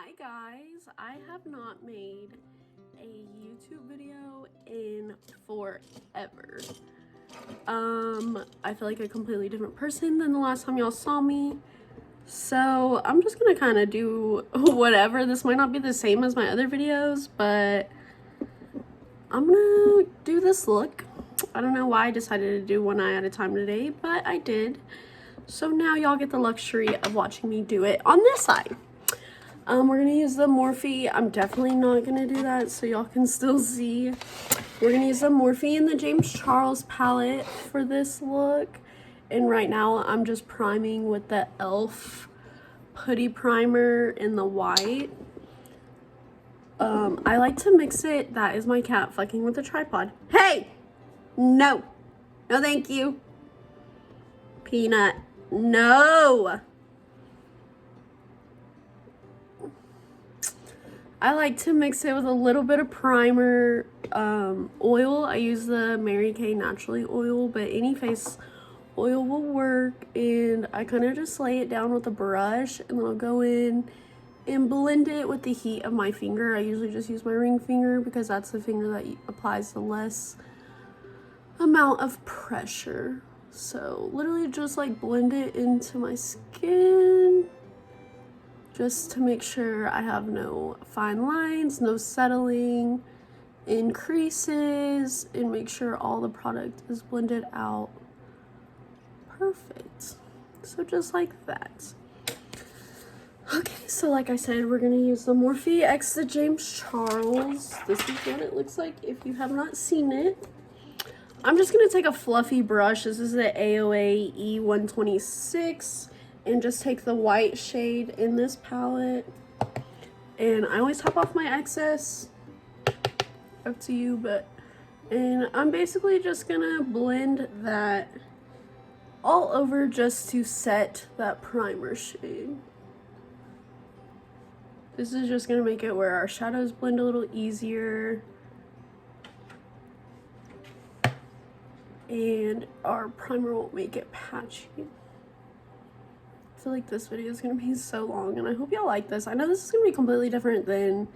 Hi guys, I have not made a YouTube video in forever. I feel like a completely different person than the last time y'all saw me. So I'm just gonna kind of do whatever. This might not be the same as my other videos, but I'm gonna do this look. I don't know why I decided to do one eye at a time today, but I did. So now y'all get the luxury of watching me do it on this side. We're gonna use the Morphe. I'm definitely not gonna do that so y'all can still see. We're gonna use the Morphe and the James Charles palette for this look. And right now I'm just priming with the e.l.f. putty primer in the white. I like to mix it. That is my cat fucking with the tripod. Hey! No! No thank you. Peanut. No! I like to mix it with a little bit of primer, oil. I use the Mary Kay Naturally oil, but any face oil will work. And I kind of just lay it down with a brush, and then I'll go in and blend it with the heat of my finger. I usually just use my ring finger because that's the finger that applies the less amount of pressure. So literally just like blend it into my skin, just to make sure I have no fine lines, no settling in creases, and make sure all the product is blended out perfect. So just like that. Okay, so like I said, we're gonna use the Morphe x the James Charles. This is what it looks like if you have not seen it. I'm just gonna take a fluffy brush. This is the AOA E126. And just take the white shade in this palette, and I always top off my excess, up to you, and I'm basically just gonna blend that all over just to set that primer shade. This is just gonna make it where our shadows blend a little easier and our primer won't make it patchy. I feel like this video is going to be so long, and I hope y'all like this. I know this is going to be completely different than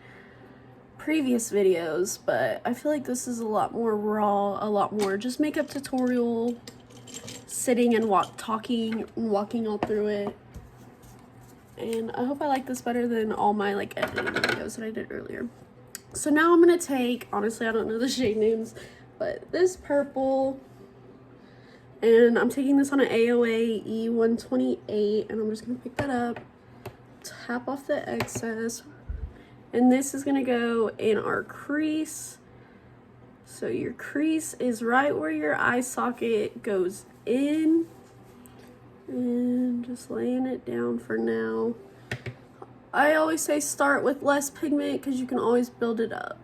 previous videos, but I feel like this is a lot more raw, a lot more just makeup tutorial, sitting and talking and walking all through it. And I hope I like this better than all my like editing videos that I did earlier. So now I'm going to take, honestly I don't know the shade names, but this purple, and I'm taking this on an AOA E128, and I'm just going to pick that up, tap off the excess, and this is going to go in our crease. So your crease is right where your eye socket goes in, and just laying it down for now. I always say start with less pigment because you can always build it up.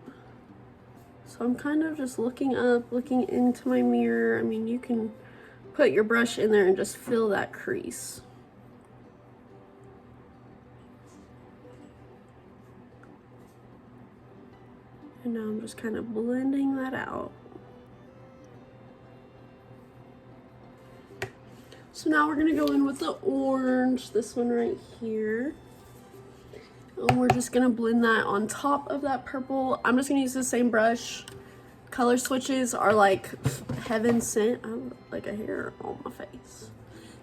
So I'm kind of just looking up, looking into my mirror. I mean, you can put your brush in there and just fill that crease. And now I'm just kind of blending that out. So now we're gonna go in with the orange, this one right here. And we're just gonna blend that on top of that purple. I'm just gonna use the same brush. Color switches are like heaven sent. I have like a hair on my face.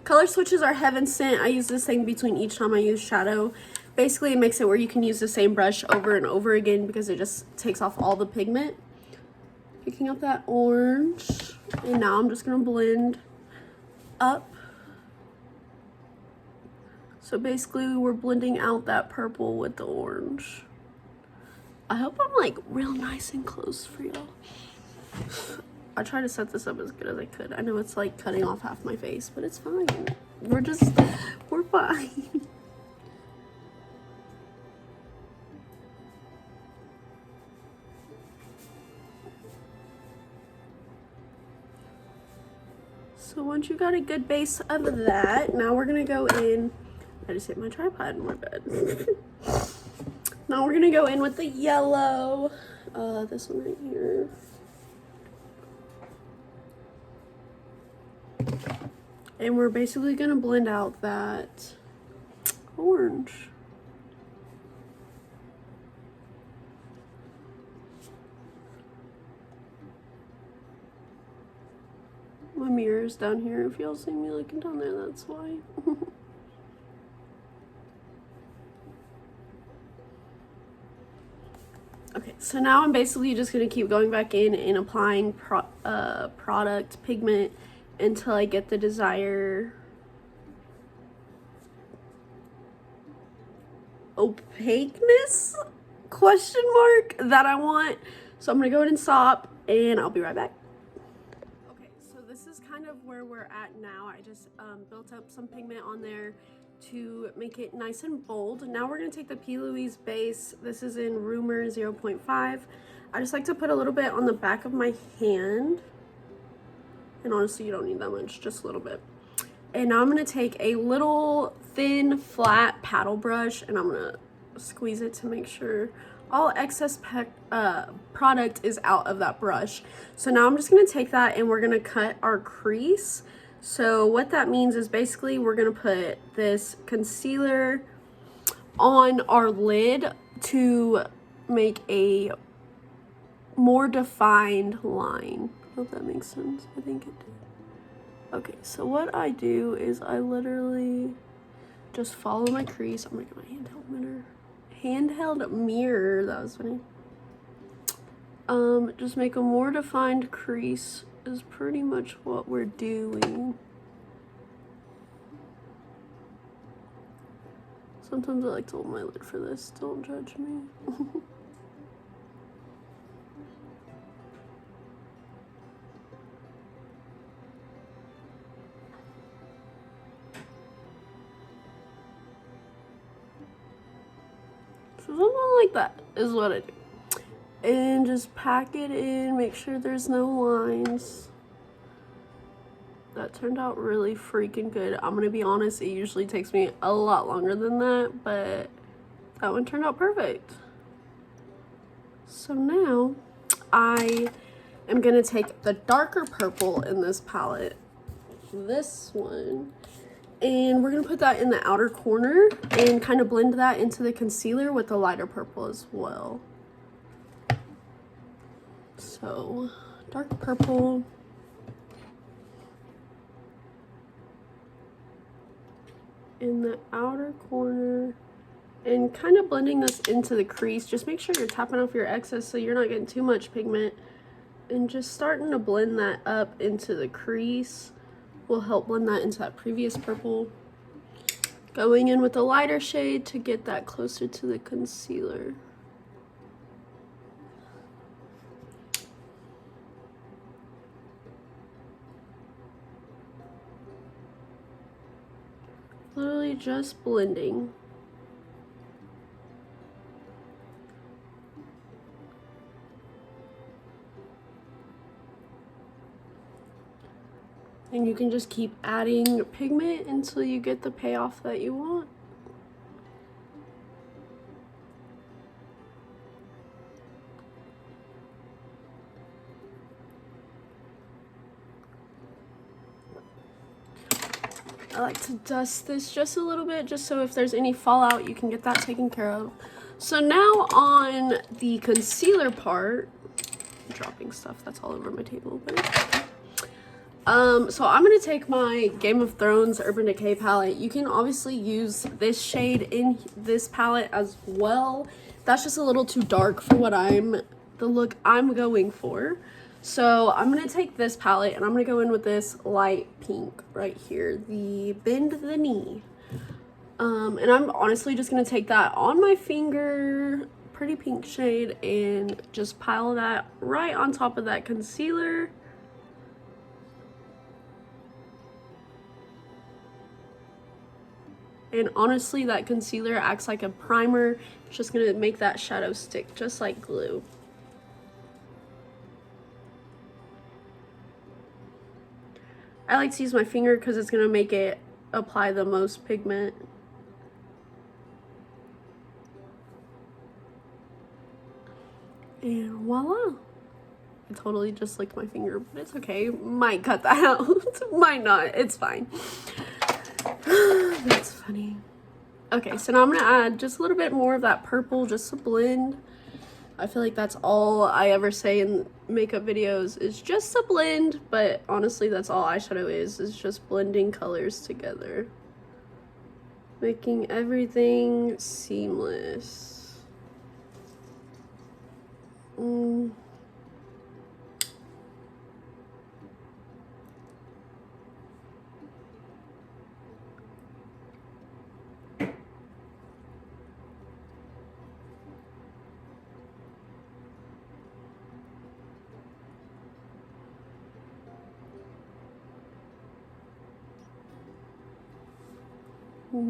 Color switches are heaven sent. I use this thing between each time I use shadow. Basically, it makes it where you can use the same brush over and over again because it just takes off all the pigment. Picking up that orange, and now I'm just gonna blend up. So basically, we're blending out that purple with the orange. I hope I'm like real nice and close for y'all. I tried to set this up as good as I could. I know it's like cutting off half my face, but it's fine. We're fine. So once you got a good base of that, now we're gonna go in. I just hit my tripod in my bed. Now we're gonna go in with the yellow, this one right here. And we're basically gonna blend out that orange. mirrors down here. If y'all see me looking down there, that's why. Okay, so now I'm basically just going to keep going back in and applying product pigment until I get the desired opaqueness question mark that I want. So I'm going to go ahead and stop and I'll be right back. Okay, so this is kind of where we're at now. I just built up some pigment on there to make it nice and bold. Now we're going to take the P. Louise base. This is in Rumor 0.5. I just like to put a little bit on the back of my hand. And honestly, you don't need that much, just a little bit. And now I'm going to take a little thin, flat paddle brush and I'm going to squeeze it to make sure all excess product is out of that brush. So now I'm just going to take that and we're going to cut our crease. So what that means is basically we're going to put this concealer on our lid to make a more defined line. I hope that makes sense. I think it did. Okay, so what I do is I literally just follow my crease. I'm going to get my handheld mirror. Handheld mirror, that was funny. Just make a more defined crease is pretty much what we're doing. Sometimes I like to hold my lid for this, don't judge me. So something like that is what I do. And just pack it in, make sure there's no lines. That turned out really freaking good. I'm gonna be honest, it usually takes me a lot longer than that, but that one turned out perfect. So now I am gonna take the darker purple in this palette, this one, and we're gonna put that in the outer corner and kind of blend that into the concealer with the lighter purple as well. So, dark purple. In the outer corner. And kind of blending this into the crease. Just make sure you're tapping off your excess so you're not getting too much pigment. And just starting to blend that up into the crease will help blend that into that previous purple. Going in with a lighter shade to get that closer to the concealer. Literally just blending. And you can just keep adding pigment until you get the payoff that you want. I like to dust this just a little bit, just so if there's any fallout, you can get that taken care of. So now on the concealer part, I'm dropping stuff that's all over my table. But so I'm gonna take my Game of Thrones Urban Decay palette. You can obviously use this shade in this palette as well. That's just a little too dark for what the look I'm going for. So I'm going to take this palette and I'm going to go in with this light pink right here, the Bend the Knee. And I'm honestly just going to take that on my finger, pretty pink shade, and just pile that right on top of that concealer. And honestly, that concealer acts like a primer. It's just going to make that shadow stick just like glue. I like to use my finger because it's going to make it apply the most pigment. And voila. I totally just licked my finger, but it's okay. Might cut that out. Might not. It's fine. That's funny. Okay, so now I'm going to add just a little bit more of that purple just to blend. I feel like that's all I ever say in makeup videos is just to blend, but honestly that's all eyeshadow is just blending colors together. Making everything seamless.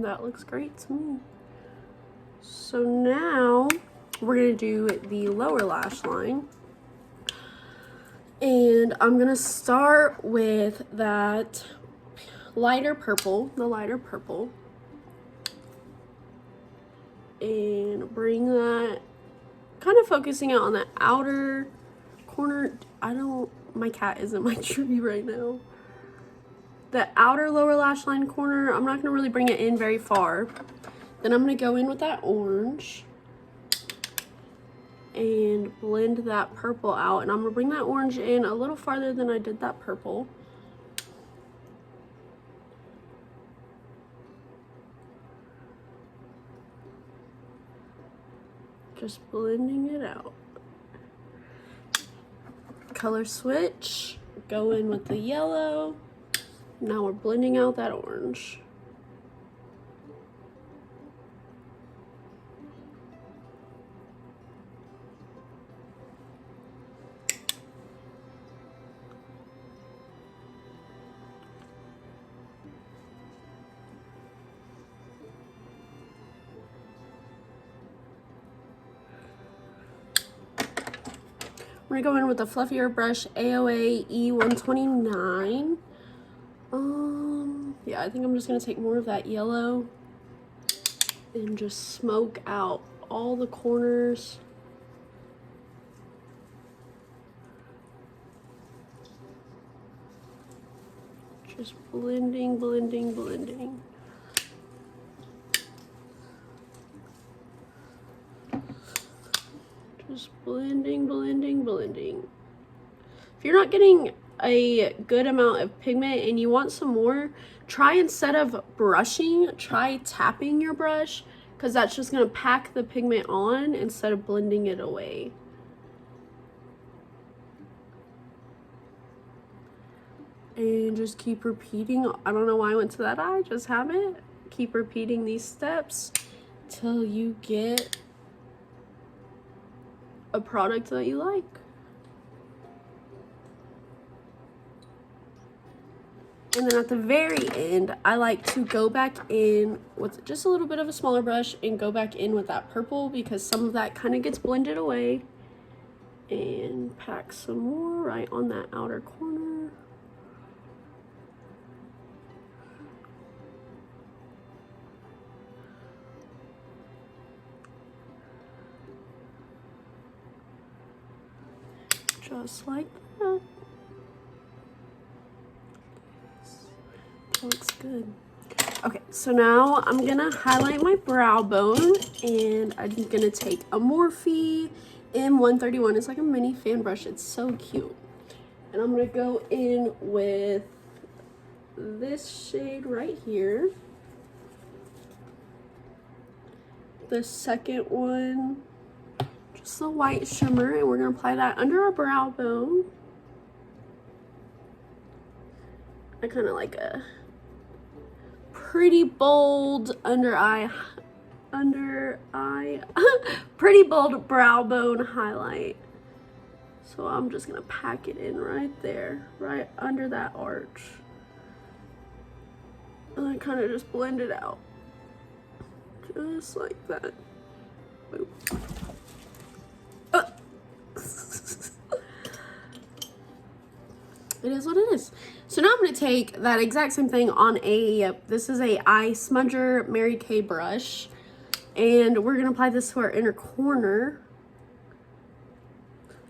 That looks great to me. So now we're gonna do the lower lash line. And I'm gonna start with that lighter purple, the lighter purple. And bring that, kind of focusing out on the outer corner. My cat is in my tree right now. The outer lower lash line corner, I'm not gonna really bring it in very far. Then I'm gonna go in with that orange and blend that purple out. And I'm gonna bring that orange in a little farther than I did that purple. Just blending it out. Color switch, go in with the yellow. Now we're blending out that orange. I'm gonna go in with a fluffier brush, AOA E129. Yeah, I think I'm just gonna take more of that yellow and just smoke out all the corners. Just blending, blending, blending. Just blending, blending, blending. If you're not getting a good amount of pigment and you want some more, try, instead of brushing, try tapping your brush, because that's just going to pack the pigment on instead of blending it away. And just keep repeating. I don't know why I went to that eye, just have it. Keep repeating these steps till you get a product that you like. And then at the very end, I like to go back in with just a little bit of a smaller brush and go back in with that purple, because some of that kind of gets blended away. And pack some more right on that outer corner. Just like that. That looks good. Okay, so now I'm gonna highlight my brow bone, and I'm gonna take a Morphe M131. It's like a mini fan brush. It's so cute. And I'm gonna go in with this shade right here. The second one, just the white shimmer, and we're gonna apply that under our brow bone. I kind of like a pretty bold pretty bold brow bone highlight. So I'm just gonna pack it in right there, right under that arch. And then kind of just blend it out. Just like that. Boop. It is what it is. So now I'm going to take that exact same thing on this is a eye smudger Mary Kay brush, and we're going to apply this to our inner corner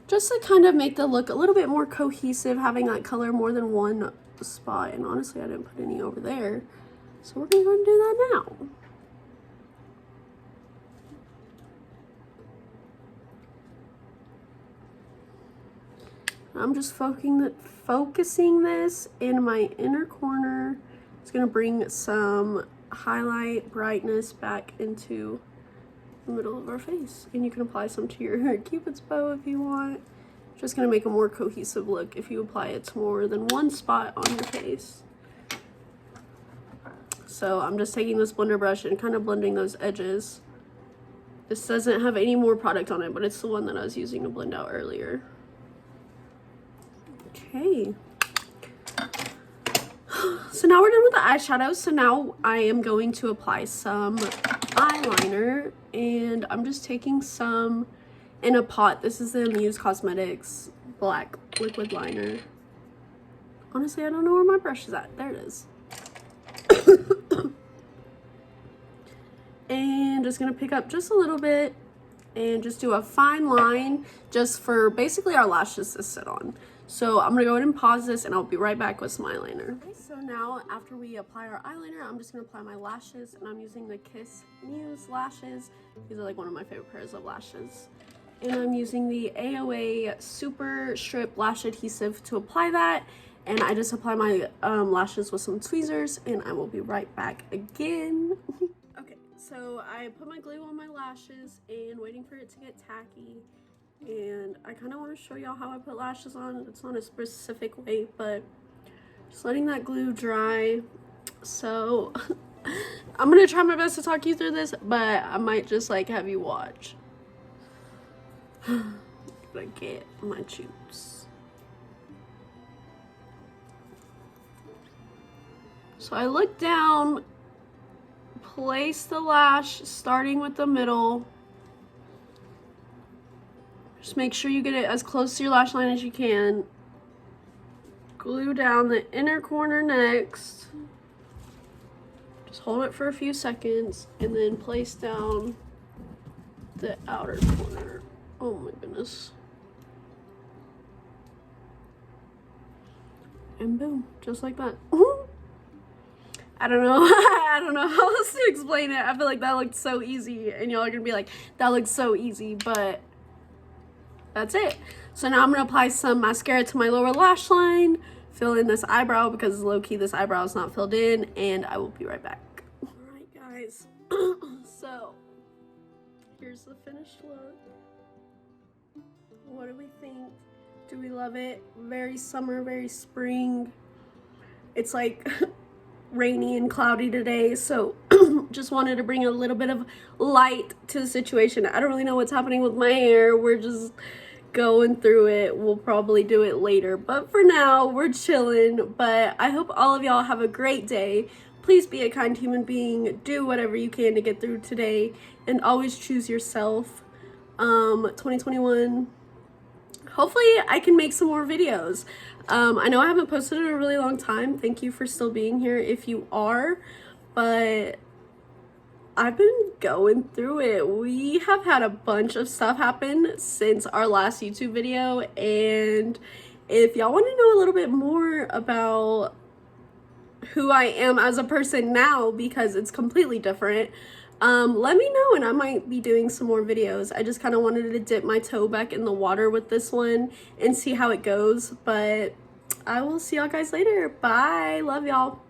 just to kind of make the look a little bit more cohesive, having that color more than one spot. And honestly, I didn't put any over there, so we're going to go and do that now. I'm just focusing this in my inner corner. It's gonna bring some highlight brightness back into the middle of our face. And you can apply some to your Cupid's bow if you want. Just gonna make a more cohesive look if you apply it to more than one spot on your face. So I'm just taking this blender brush and kind of blending those edges. This doesn't have any more product on it, but it's the one that I was using to blend out earlier. Okay. So now we're done with the eyeshadow. So now I am going to apply some eyeliner, and I'm just taking some in a pot. This is the Muse Cosmetics black liquid liner. Honestly, I don't know where my brush is at. There it is. And just gonna pick up just a little bit and just do a fine line just for basically our lashes to sit on. So I'm gonna go ahead and pause this and I'll be right back with some eyeliner. Okay, so now after we apply our eyeliner, I'm just gonna apply my lashes, and I'm using the Kiss Muse lashes. These are like one of my favorite pairs of lashes. And I'm using the AOA Super Strip Lash Adhesive to apply that. And I just apply my lashes with some tweezers, and I will be right back again. Okay, so I put my glue on my lashes and waiting for it to get tacky. And I kind of want to show y'all how I put lashes on. It's not a specific way, but just letting that glue dry. So I'm gonna try my best to talk you through this, but I might just like have you watch. But I get my juice. So I look down, place the lash starting with the middle. Just make sure you get it as close to your lash line as you can. Glue down the inner corner next. Just hold it for a few seconds and then place down the outer corner. Oh my goodness. And boom, just like that. I don't know. I don't know how else to explain it. I feel like that looked so easy, and y'all are gonna be like, that looks so easy, but that's it. So now I'm gonna apply some mascara to my lower lash line, fill in this eyebrow because low-key this eyebrow is not filled in, and I will be right back. All right, guys. So here's the finished look. What do we think? Do we love it? Very summer, very spring. It's like rainy and cloudy today, so just wanted to bring a little bit of light to the situation. I don't really know what's happening with my hair. We're just going through it. We'll probably do it later, but for now we're chilling. But I hope all of y'all have a great day. Please be a kind human being. Do whatever you can to get through today, and always choose yourself. 2021, hopefully I can make some more videos. I know I haven't posted in a really long time. Thank you for still being here if you are, but I've been going through it. We have had a bunch of stuff happen since our last YouTube video, and if y'all want to know a little bit more about who I am as a person now, because it's completely different, let me know and I might be doing some more videos. I just kind of wanted to dip my toe back in the water with this one and see how it goes, but I will see y'all guys later. Bye. Love y'all.